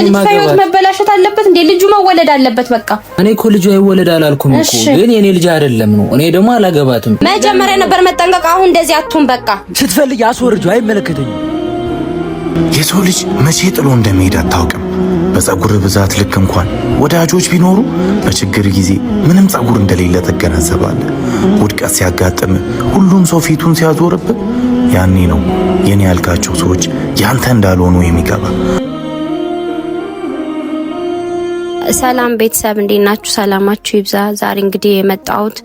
የልጅ ህይወት መበላሸት አለበት እንዴ? ልጁ መወለድ አለበት በቃ። እኔ እኮ ልጁ አይወለድ አላልኩም እኮ ግን የኔ ልጅ አይደለም ነው። እኔ ደግሞ አላገባትም። መጀመሪያ ነበር መጠንቀቅ። አሁን እንደዚህ አትሁን በቃ። ስትፈልግ አስወርጁ፣ አይመለከተኝም። የሰው ልጅ መቼ ጥሎ እንደሚሄድ አታውቅም። በፀጉር ብዛት ልክ እንኳን ወዳጆች ቢኖሩ በችግር ጊዜ ምንም ፀጉር እንደሌለ ትገነዘባለህ። ውድቀት ሲያጋጥም ሁሉም ሰው ፊቱን ሲያዞርብህ ያኔ ነው የኔ ያልካቸው ሰዎች ያንተ እንዳልሆኑ የሚገባ። ሰላም ቤተሰብ እንዴት ናችሁ? ሰላማችሁ ይብዛ። ዛሬ እንግዲህ የመጣሁት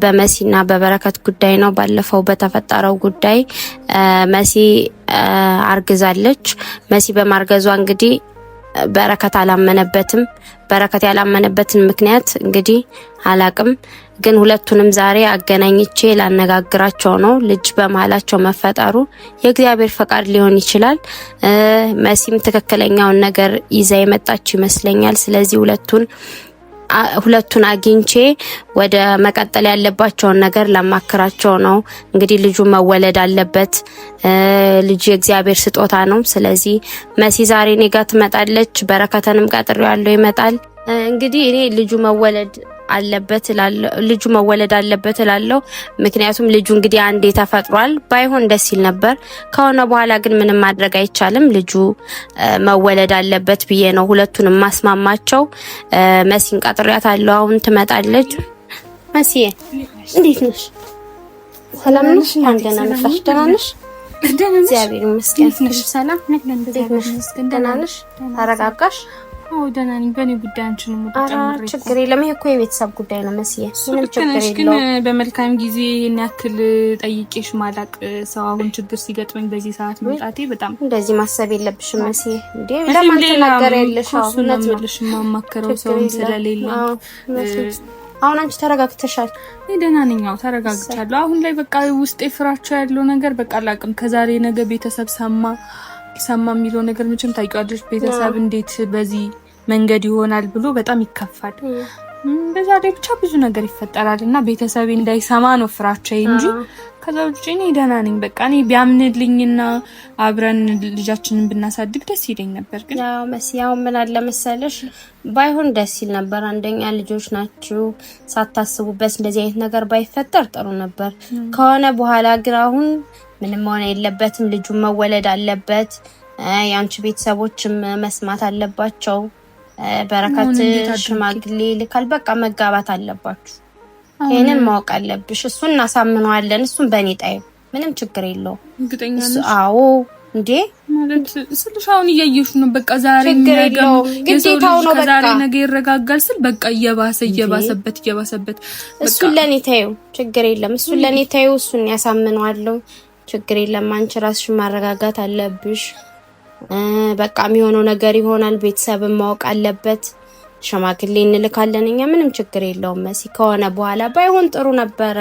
በመሲና በበረከት ጉዳይ ነው። ባለፈው በተፈጠረው ጉዳይ መሲ አርግዛለች። መሲ በማርገዟ እንግዲህ በረከት አላመነበትም። በረከት ያላመነበትን ምክንያት እንግዲህ አላቅም፣ ግን ሁለቱንም ዛሬ አገናኝቼ ላነጋግራቸው ነው። ልጅ በመሃላቸው መፈጠሩ የእግዚአብሔር ፈቃድ ሊሆን ይችላል። መሲም ትክክለኛውን ነገር ይዛ የመጣች ይመስለኛል። ስለዚህ ሁለቱን አግኝቼ ወደ መቀጠል ያለባቸውን ነገር ላማክራቸው ነው። እንግዲህ ልጁ መወለድ አለበት። ልጅ የእግዚአብሔር ስጦታ ነው። ስለዚህ መሲ ዛሬ እኔ ጋር ትመጣለች። በረከተንም ቀጥሬዋለሁ ይመጣል። እንግዲህ እኔ ልጁ መወለድ አለበት እላለሁ። ምክንያቱም ልጁ እንግዲህ አንዴ ተፈጥሯል። ባይሆን ደስ ይል ነበር። ከሆነ በኋላ ግን ምንም ማድረግ አይቻልም። ልጁ መወለድ አለበት ብዬ ነው ሁለቱንም ማስማማቸው። መሲን ቀጥሬያታለሁ። አሁን ትመጣለች። መሲ እንዴት ነሽ? ሰላም ነሽ? አንገና መጣሽ? ደህና ነሽ? እግዚአብሔር ይመስገን። ሰላም ደህና ነሽ? ተረጋጋሽ? ደህና ነኝ። በእኔ ጉዳይ አንቺን ሙጣጣምሬ ችግር የለም። ይሄ እኮ የቤተሰብ ጉዳይ ነው መስዬ፣ ምንም ችግር የለውም። ግን በመልካም ጊዜ ያክል ጠይቄሽ ማላቅ ሰው አሁን ችግር ሲገጥመኝ በዚህ ሰዓት መምጣቴ በጣም እንደዚህ ማሰብ የለብሽም መስዬ። እንዴ ለማን ተናገረ ያለሽ? አሁን ለምልሽ ማማከረው ሰው ስለሌለ አሁን አንቺ ተረጋግተሻል? ደህና ነኝ። አዎ ተረጋግቻለሁ። አሁን ላይ በቃ ውስጤ ፍራቻ ያለው ነገር በቃ አላቅም። ከዛሬ ነገ ቤተሰብ ሰማ የሚለው ነገር ምንም ታውቂዋለሽ። ቤተሰብ እንዴት በዚህ መንገድ ይሆናል ብሎ በጣም ይከፋል። በዛ ላይ ብቻ ብዙ ነገር ይፈጠራል እና ቤተሰብ እንዳይሰማ ነው ፍራቻዬ እንጂ ከዛ ውጪ እኔ ደህና ነኝ። በቃ እኔ ቢያምንልኝና አብረን ልጃችንን ብናሳድግ ደስ ይለኝ ነበር። ግን ያው መሲያው ምን አለ መሰለሽ ባይሆን ደስ ይል ነበር። አንደኛ ልጆች ናችሁ፣ ሳታስቡበት እንደዚህ አይነት ነገር ባይፈጠር ጥሩ ነበር። ከሆነ በኋላ ግን አሁን ምንም ሆነ የለበትም። ልጁ መወለድ አለበት። ያንቺ ቤተሰቦችም መስማት አለባቸው። በረከት ሽማግሌ ልካል። በቃ መጋባት አለባችሁ። ይሄንን ማወቅ አለብሽ። እሱን እናሳምነዋለን። እሱን በእኔ ጣዩ ምንም ችግር የለውም። እርግጠኛ ነሽ? አዎ እንዴ ማለት ስልሽ አሁን እያየሽ ነው። በቃ ዛሬ ግዴታው ነው። በቃ ዛሬ ነገ ይረጋጋል ስል በቃ እየባሰበት እሱን ለኔ ታዩ ችግር የለም። እሱን ለኔ ታዩ። እሱን ያሳምነዋለሁ። ችግር የለም። አንቺ ራስሽ ማረጋጋት አለብሽ። በቃ የሚሆነው ነገር ይሆናል። ቤተሰብን ማወቅ አለበት። ሽማግሌ እንልካለን እኛ ምንም ችግር የለውም። መሲ ከሆነ በኋላ ባይሆን ጥሩ ነበረ።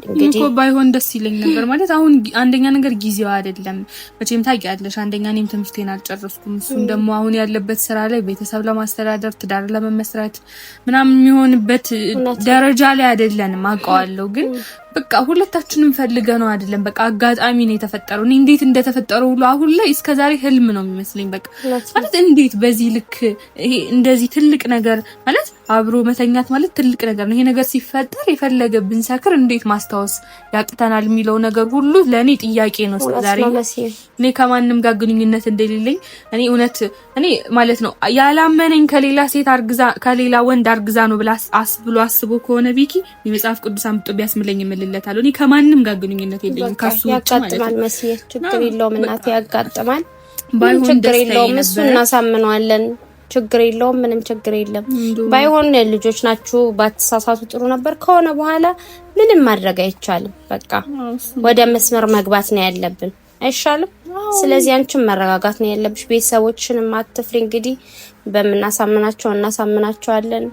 እንግዲህ ባይሆን ደስ ይለኝ ነበር። ማለት አሁን አንደኛ ነገር ጊዜው አይደለም መቼም ታውቂያለሽ። አንደኛ እኔም ትምህርቴን አልጨረስኩም። እሱም ደግሞ አሁን ያለበት ስራ ላይ ቤተሰብ ለማስተዳደር ትዳር ለመመስረት ምናምን የሚሆንበት ደረጃ ላይ አይደለንም አውቀዋለሁ። ግን በቃ ሁለታችንም ፈልገነው አይደለም። በቃ አጋጣሚ ነው የተፈጠረው። እኔ እንዴት እንደተፈጠረው ሁሉ አሁን ላይ እስከዛሬ ህልም ነው የሚመስለኝ። በቃ ማለት እንዴት በዚህ ልክ ይሄ እንደዚህ ትልቅ ነገር ማለት አብሮ መተኛት ማለት ትልቅ ነገር ነው። ይሄ ነገር ሲፈጠር የፈለገ ብንሰክር እንዴት ማስታወስ ያቅተናል የሚለው ነገር ሁሉ ለኔ ጥያቄ ነው። እስከዛሬ እኔ ከማንም ጋር ግንኙነት እንደሌለኝ እኔ ማለት ነው ያላመነኝ ከሌላ ሴት አርግዛ ከሌላ ወንድ አርግዛ ነው ብላ አስቦ ከሆነ ቢኪ የመጽሐፍ ቅዱስ አምጥቶ ቢያስምለኝ እልለታለሁ። እኔ ከማንም ጋር ግንኙነት የለኝም። ካሱ ያጋጥማል መስዬ ችግር የለውም። እናቴ ያጋጥማል። ችግር የለውም። እሱ እናሳምነዋለን። ችግር የለውም። ምንም ችግር የለም። ባይሆን ልጆች ናችሁ ባትሳሳቱ ጥሩ ነበር። ከሆነ በኋላ ምንም ማድረግ አይቻልም። በቃ ወደ መስመር መግባት ነው ያለብን። አይሻልም? ስለዚህ አንቺም መረጋጋት ነው ያለብሽ። ቤተሰቦችንም አትፍሪ። እንግዲህ በመናሳምናቸው እናሳምናቸዋለን።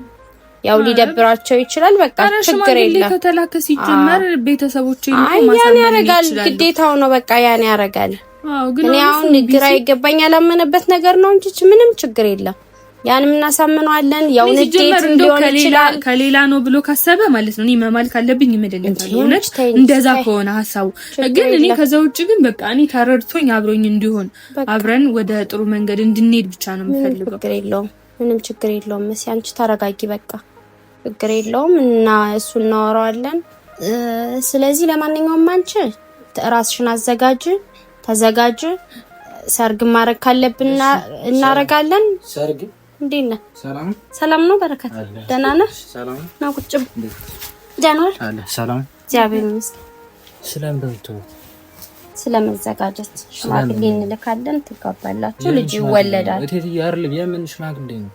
ያው ሊደብራቸው ይችላል። በቃ ችግር የለም። ከተላከ ሲጀመር ቤተሰቦቼን ያን ያረጋል። ግዴታው ነው። በቃ ያን ያረጋል። እኔ አሁን ግራ ይገባኛል። ያላመነበት ነገር ነው እንጂ ምንም ችግር የለም። ያንም እናሳምነዋለን። ያው ንዴት ሊሆን ይችላል ከሌላ ነው ብሎ ካሰበ ማለት ነው። እኔ መማል ካለብኝ እመደለታለሁ። እውነት እንደዛ ከሆነ ሐሳቡ ግን እኔ ከዛ ውጪ ግን በቃ እኔ ተረድቶኝ አብሮኝ እንዲሆን አብረን ወደ ጥሩ መንገድ እንድንሄድ ብቻ ነው የምፈልገው። ችግር የለውም፣ ምንም ችግር የለውም። መሲ አንቺ ተረጋጊ በቃ ችግር የለውም እና እሱን እናወራዋለን። ስለዚህ ለማንኛውም አንቺ ራስሽን አዘጋጅ፣ ተዘጋጅ። ሰርግ ማድረግ ካለብን እናረጋለን። ሰርግ እንዴት ነህ? ሰላም ነው በረከት? ደህና ነህ? ሰላም ነው። ቁጭ ደህና ነህ? አለ ሰላም እግዚአብሔር ይመስገን። ስለመዘጋጀት ሽማግሌ እንልካለን፣ ትጋባላችሁ፣ ልጅ ይወለዳል። እቴት ያርልብ የምን ሽማግሌ ነው?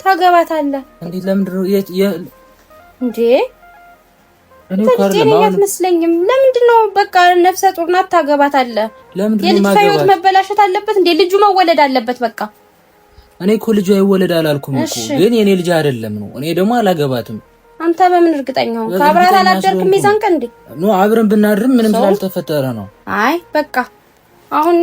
ታገባታለህ እንዴ? ለምንድን ነው እንዴ? እኔ አትመስለኝም። ለምንድን ነው በቃ ነፍሰ ጡር ናት፣ ታገባታለህ። የልጅ ህይወት መበላሸት አለበት እንዴ? ልጁ መወለድ አለበት በቃ። እኔ እኮ ልጁ አይወለድ አላልኩም እኮ፣ ግን የኔ ልጅ አይደለም ነው። እኔ ደግሞ አላገባትም። አንተ በምን እርግጠኛ ሆንክ? አብረን አላደርክም ይዛን ቀን እንዴ? አብረን ብናድርም ምንም ስላልተፈጠረ ነው። አይ በቃ አሁን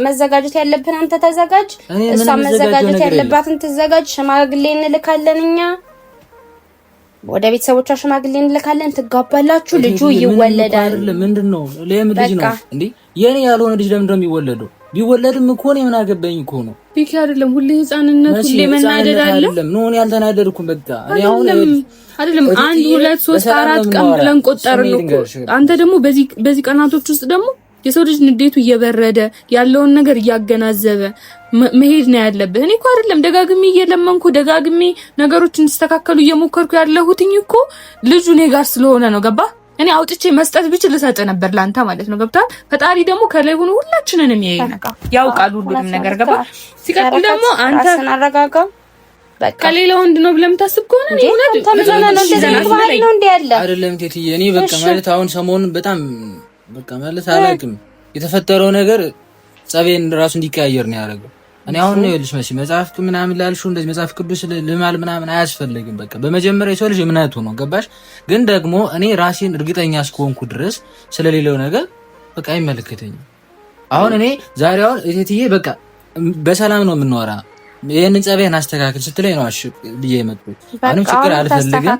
መዘጋጀት ያለብን አንተ ተዘጋጅ፣ እሷ መዘጋጀት ያለባትን ትዘጋጅ። ሽማግሌ እንልካለን እኛ ወደ ቤተሰቦቿ ሽማግሌ እንልካለን፣ ትጋባላችሁ፣ ልጁ ይወለዳል። ምንድነው ለምን ልጅ ነው እንዴ? የኔ ያልሆነ ልጅ ለምን ነው የሚወለደው? ቢወለድም እኮ ነው ምን አገባኝ እኮ ነው። ቢክ አይደለም ሁሌ ህፃንነት ሁሌ መናደድ አለ። ነው እኔ ያልተናደድኩም በቃ እኔ አሁን አይደለም 1 2 3 4 ቀን ብለን ቆጠርን እኮ። አንተ ደግሞ በዚህ ቀናቶች ውስጥ ደግሞ የሰው ልጅ ንዴቱ እየበረደ ያለውን ነገር እያገናዘበ መሄድ ነው ያለበት። እኔ እኮ አይደለም ደጋግሜ እየለመንኩ ደጋግሜ ነገሮች እንዲስተካከሉ እየሞከርኩ ያለሁትኝ እኮ ልጁ እኔ ጋር ስለሆነ ነው። ገባ? እኔ አውጥቼ መስጠት ብችል ልሰጥ ነበር ላንተ ማለት ነው። ገብቷል? ፈጣሪ ደግሞ ከላይ ሆኖ ሁላችንንም ያውቃል ሁሉንም ነገር። ገባ? ሲቀጥል ደግሞ አንተ አረጋጋ በቃ ከሌላ ወንድ ነው ብለህ የምታስብ ከሆነ እኔ እውነት ተመዘነ ነው እንደዚህ ነው እንዴ ያለ አይደለም ቴትዬ። እኔ በቃ ማለት አሁን ሰሞኑን በጣም በቃ ማለት አላውቅም የተፈጠረው ነገር ጸቤን ራሱ እንዲቀያየር ነው ያደረገው። እኔ አሁን ነው ይልሽ መሲ መጽሐፍ ምናምን ላልሽው እንደዚህ መጽሐፍ ቅዱስ ልማል ምናምን አያስፈልግም። በቃ በመጀመሪያ የሰው ልጅ እምነቱ ነው። ገባሽ? ግን ደግሞ እኔ ራሴን እርግጠኛ እስከሆንኩ ድረስ ስለሌለው ነገር በቃ አይመለከተኝም። አሁን እኔ ዛሬ አሁን እቴትዬ በቃ በሰላም ነው የምንወራ ይሄንን ጸባይን አስተካክል ስትለኝ ነው አሽ ብዬ የመጣሁት። አሁንም ችግር አልፈልግም።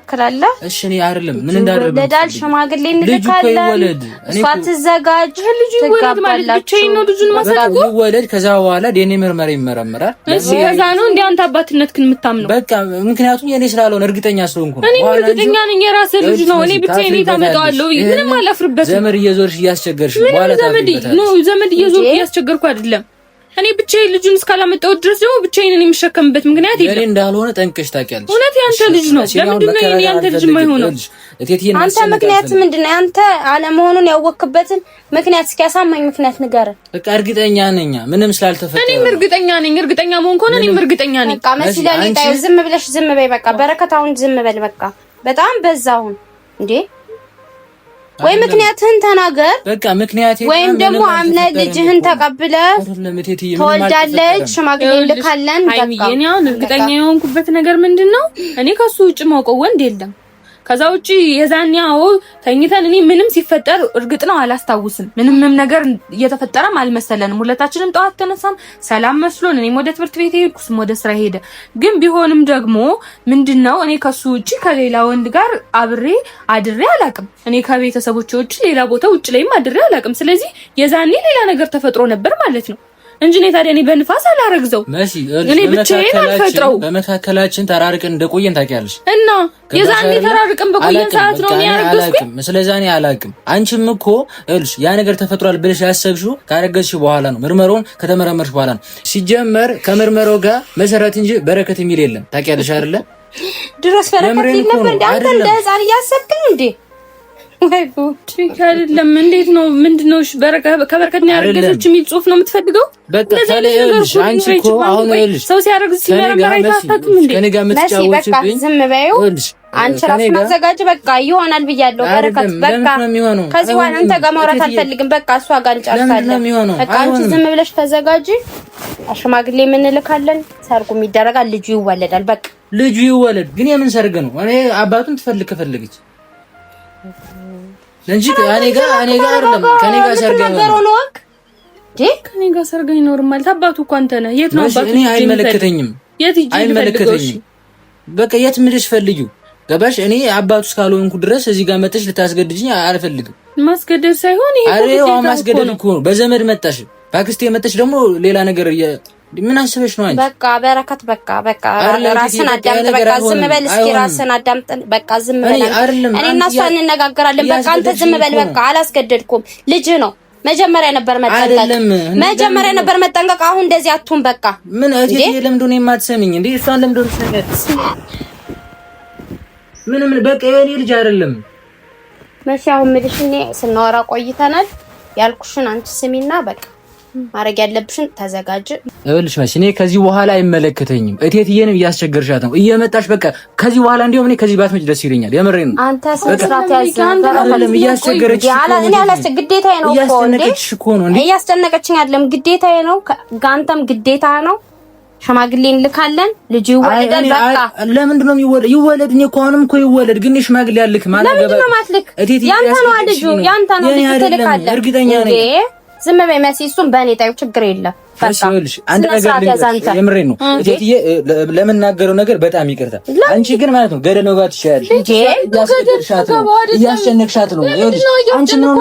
እሺ እኔ አይደለም ምን እንዳደረገ ለዳል ሽማግሌ እንልካለን። እሷ ትዘጋጅ፣ ልጁ ይወለድ ማለት ብቻዬን ነው ልጁን ማሳደግ ይወለድ። ከዛ በኋላ ዲኤንኤ ምርመራ ይመረመራል። እሺ ከዛ ነው እንዴ አንተ አባትነት ግን የምታምነው? በቃ ምክንያቱም የኔ ስላልሆነ እርግጠኛ ስለሆንኩ ነው። እኔ እርግጠኛ ነኝ የራስ ልጅ ነው። እኔ ብቻዬን ታመጣዋለሁ። ምንም አላፍርበትም። ዘመድ እየዞርሽ እያስቸገርሽ በኋላ ዘመድ እየዞርኩ እያስቸገርኩ አይደለም። እኔ ብቻዬን ልጁን እስካላመጣው ድረስ ደግሞ ብቻዬን እኔ የምሸከምበት ምክንያት የለም። እኔ እንዳልሆነ ጠንቅሽ ታውቂያለሽ። እውነት ያንተ ልጅ ነው። ለምንድን ነው የኔ ያንተ ልጅ የማይሆነው? አንተ ምክንያት ምንድነው? አንተ አለመሆኑን ያወቅበትን ምክንያት እስኪያሳማኝ ምክንያት ንገር። በቃ እርግጠኛ ነኝ ምንም ስላልተፈጠረ። እኔም እርግጠኛ ነኝ። እርግጠኛ መሆን ከሆነ እኔም እርግጠኛ ነኝ። በቃ መስለኝ ታዩ። ዝም ብለሽ ዝም በይ በቃ። በረከት አሁን ዝም በል በቃ። በጣም በዛውን እንዴ ወይ ምክንያትህን ተናገር። በቃ ምክንያቴ ወይም ደግሞ አምነ ልጅህን ተቀብለ ተወልዳለች ሽማግሌ ልካለን። በቃ እኔ አሁን እርግጠኛ የሆንኩበት ነገር ምንድነው እኔ ከሱ ውጭ ማውቀው ወንድ የለም። ከዛ ውጪ የዛኛው ተኝተን እኔ ምንም ሲፈጠር እርግጥ ነው አላስታውስም። ምንም ነገር እየተፈጠረም አልመሰለንም። ሁለታችንም ጠዋት ተነሳን ሰላም መስሎን እኔም ወደ ትምህርት ቤት ሄድኩ፣ ወደ ስራ ሄደ። ግን ቢሆንም ደግሞ ምንድነው እኔ ከሱ ውጪ ከሌላ ወንድ ጋር አብሬ አድሬ አላቅም። እኔ ከቤተሰቦቼ ውጪ ሌላ ቦታ ውጪ ላይም አድሬ አላቅም። ስለዚህ የዛኔ ሌላ ነገር ተፈጥሮ ነበር ማለት ነው እንጂ እኔ ታዲያ እኔ በንፋስ አላረግዘው። እኔ ብቻዬን አልፈጥረው። በመካከላችን ተራርቀን እንደቆየን ታውቂያለሽ። እና የዛኔ ተራርቀን በቆየን ሰዓት ነው ያረግዝኩኝ። ስለዚህ እኔ አላውቅም። አንቺም እኮ ይኸውልሽ ያ ነገር ተፈጥሯል ብለሽ ያሰብሽው ካረገዝሽ በኋላ ነው፣ ምርመራውን ከተመረመርሽ በኋላ ነው። ሲጀመር ከምርመራው ጋር መሰረት እንጂ በረከት የሚል የለም። ታውቂያለሽ አይደለ? ድሮስ በረከት ይል ነበር እንዴ? አንተ እንደ ህፃን እያሰብክ እንዴ? ወይ ጉድ! አይደለም እንዴት ነው? ምንድነው? ከበረከት ነው ያረገዘች የሚል ጽሁፍ ነው የምትፈልገው? በቃ ታዲያሽ አንቺ እኮ አሁን ይልሽ ሰው ሲያረግዝ ሲመረመር አይታታክም እንዴ? ከኔ ጋር የምትጫወቺብኝ ዝም በይው። አንቺ ራስሽ ማዘጋጅ በቃ ይሆናል ብያለሁ። በረከት በቃ ከዚህ በኋላ አንተ ጋር ማውራት አልፈልግም። በቃ እሷ ጋር እንጨርሳለን። በቃ አንቺ ዝም ብለሽ ተዘጋጂ። ሽማግሌ ምን ልካለን፣ ሰርጉም ይደረጋል፣ ልጁ ይወለዳል። በቃ ልጁ ይወለድ። ግን የምን ሰርግ ነው? እኔ አባቱን ከፈለገች እንጂ እኔ ጋር አይደለም። ከኔ ጋር ሰርግ ነው ከኔ ጋር ሰርግ ይኖር ማለት አባቱ እኮ አንተ ነህ። የት ነው አባቱ? እኔ አይመለከተኝም። አይመለከተኝም። በቃ የት ምልሽ ፈልጊው ገባሽ? እኔ አባቱ እስካልሆንኩ ድረስ እዚህ ጋር መጥተሽ ልታስገድጂኝ አልፈልግም። ማስገደድ ሳይሆን ይሄ አሬው ማስገደድ እኮ ነው። በዘመድ መጣሽ፣ በአክስቴ መጣሽ ደግሞ ሌላ ነገር ምን አስበሽ ነው አንቺ? በቃ በረከት በቃ ራስን አዳምጥ። በቃ ዝም በል እስኪ ራስን አዳምጥ። በቃ ዝም በል። እኔ እና እሷ እንነጋገራለን። በቃ አንተ ዝም በል። በቃ አላስገደድኩም። ልጅ ነው። መጀመሪያ ነበር መጠንቀቅ። አሁን እንደዚህ አትሁን። በቃ ምን እቴ ለምንድን ነው የማትሰሚኝ እንዴ? እሷን ለምንድን ነው ምንም በቃ የኔ ልጅ አይደለም። መቼ አሁን ምልሽ እኔ ስናወራ ቆይተናል። ያልኩሽን አንቺ ስሚና በቃ ማረግ ያለብሽን ተዘጋጅ። እልሽ መቼ እኔ ከዚህ በኋላ አይመለከተኝም። እቴትዬንም እያስቸገርሻት ነው እየመጣሽ። በቃ ከዚህ በኋላ እንደውም እኔ ከዚህ ባትመጭ ደስ ይለኛል። የምሬን ነው። አንተ ስራት ያዝ አይደለም እያስቸገረች እኔ ግዴታዬ ነው እኮ እንዴ እያስጨነቀችኝ አይደለም፣ ግዴታዬ ነው። ጋንተም ግዴታ ነው። ሽማግሌ እንልካለን። ልጅ ይወለዳል። በቃ ለምንድን ነው ይወለድ? እኔ እኮ አሁንም እኮ ይወለድ፣ ግን ሽማግሌ አልክ ማለት ገባ። ለምንድን ነው ማትልክ? ያንተ ነው ልጁ፣ ያንተ ነው ልጅ ትልካለህ። እርግጠኛ ነኝ። ዝም በይ መሲ፣ እሱም በእኔ ጣዩ ችግር የለም። በቃ አንድ ነገር የምሬን ነው እቴትዬ፣ ለምናገረው ነገር በጣም ይቅርታ። አንቺ ግን ማለት ነው ገደል መግባት ትችያለሽ እንጂ እያስጨነቅሻት ነው። አንቺ ነው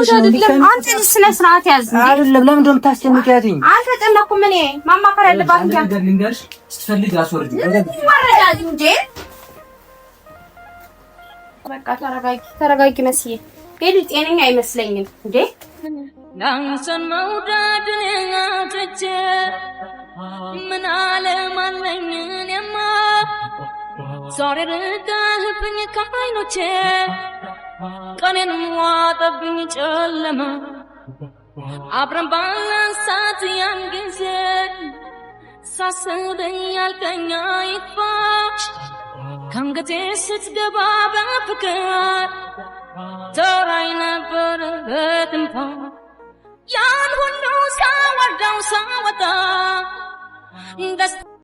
አንቺ ስነ ስርዓት ያዝ አይደለም። ለምንድን ነው የምታስጨንቂያትኝ? አልተጨነኩም እኔ። ማማከር ያለባት ነገር ልንገርሽ፣ ስትፈልጊ አስወርጂ ወረዳጅ እንጂ። በቃ ተረጋጊ መስዬ። ሄዱ ጤነኛ አይመስለኝም እንዴ ዳንሰን መውደድን ያትቼ ምን አለማለኝን የማ ዛሬ ርቀህብኝ ከዓይኖቼ ቀኔን ዋጠብኝ ጨለማ አብረን ባለን ሰዓት ያን ጊዜ ሳስበኝ ያልከኛ ይክፋሽ ከአንገቴ ስትገባ በፍቅር ተራይ ነበር በትንፋሽ ያን ሁሉ ሳወርደው ሳወጣ